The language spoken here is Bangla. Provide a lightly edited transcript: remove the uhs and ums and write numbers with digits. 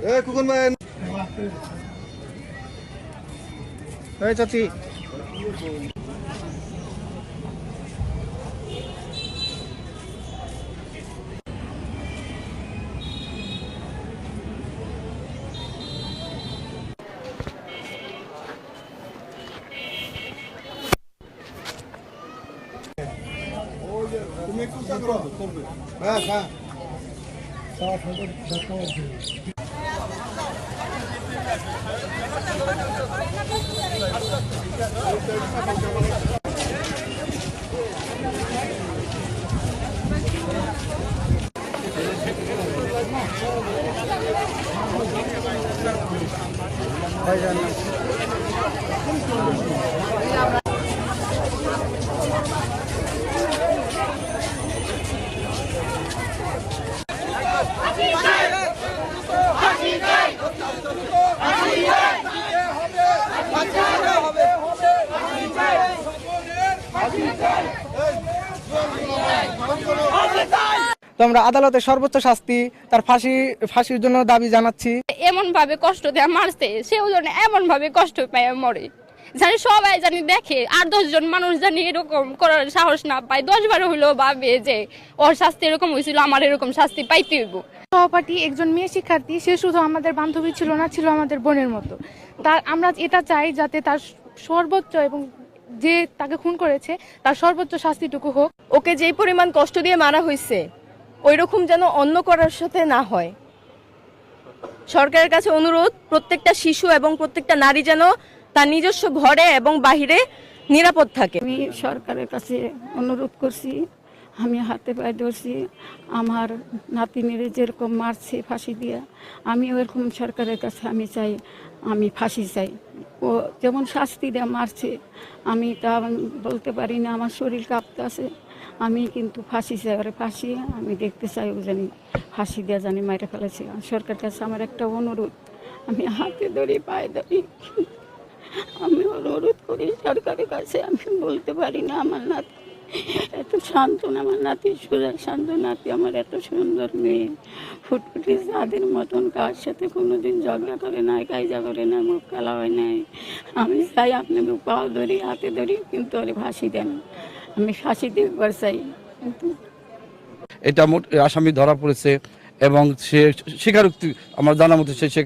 কুকুন ভাই চাচি তুমি একটু চা করো হ্যাঁ হ্যাঁ তো আমরা আদালতে সর্বোচ্চ শাস্তি তার ফাঁসির জন্য দাবি জানাচ্ছি। এমন ভাবে কষ্ট দেয়া মারছে সেও জন্য এমন ভাবে কষ্ট পায় মরে, জানি সবাই জানি দেখে, আর 10 জন মানুষ জানি এরকম করার সাহস না পায়, 10 বার হইলেও ভাবে যে ওর শাস্তি এরকম হয়েছিল, আমার এরকম শাস্তি পাইতে হইব। সহপাঠী একজন মেয়ে শিক্ষার্থী, সে শুধু আমাদের বান্ধবী ছিল না, ছিল আমাদের বোনের মতো। তার আমরা এটা চাই যাতে তার সর্বোচ্চ এবং যে তাকে খুন করেছে তার সর্বোচ্চ শাস্তিটুকু হোক। ওকে যেই পরিমাণ কষ্ট দিয়ে মারা হয়েছে ওই রকম যেন অন্য করার সাথে না হয়। সরকারের কাছে অনুরোধ, প্রত্যেকটা শিশু এবং প্রত্যেকটা নারী যেন তার নিজস্ব ঘরে এবং বাহিরে নিরাপদ থাকে। আমি সরকারের কাছে অনুরোধ করছি, আমি হাতে পায়ে ধরছি, আমার নাতিনের যেরকম মারছে ফাঁসি দিয়া, আমি ওরকম সরকারের কাছে আমি চাই, আমি ফাঁসি চাই। ও যেমন শাস্তি দেয়া মারছে, আমি তা বলতে পারি না, আমার শরীর কাঁপতে আছে, আমি কিন্তু ফাঁসি চাই, ওরে ফাঁসি আমি দেখতে চাই, ও জানি ফাঁসি দেওয়া জানি মাইরে ফেলেছে। সরকারের কাছে আমার একটা অনুরোধ, আমি হাতে ধরি পায়ে ধরি, আমি অনুরোধ করি সরকারের কাছে। আমি বলতে পারি না, আমার নাতি এত শান্ত না, আমার নাতি সোজা শান্ত নাতি, আমার এত সুন্দর মেয়ে, ফুটফুটি চাঁদের মতন, কার সাথে কোনোদিন ঝগড়া করে নাই, কাইজা করে না, মুখ কালা হয় নাই। আমি চাই আপনাকে পা ধরি হাতে ধরি, কিন্তু ওরে ফাঁসি দেন, আমি ফাঁসি দেখবার চাই। কিন্তু এটা আসামি ধরা পড়েছে এবং সে স্বীকারোক্তি আমার জানা মতো সে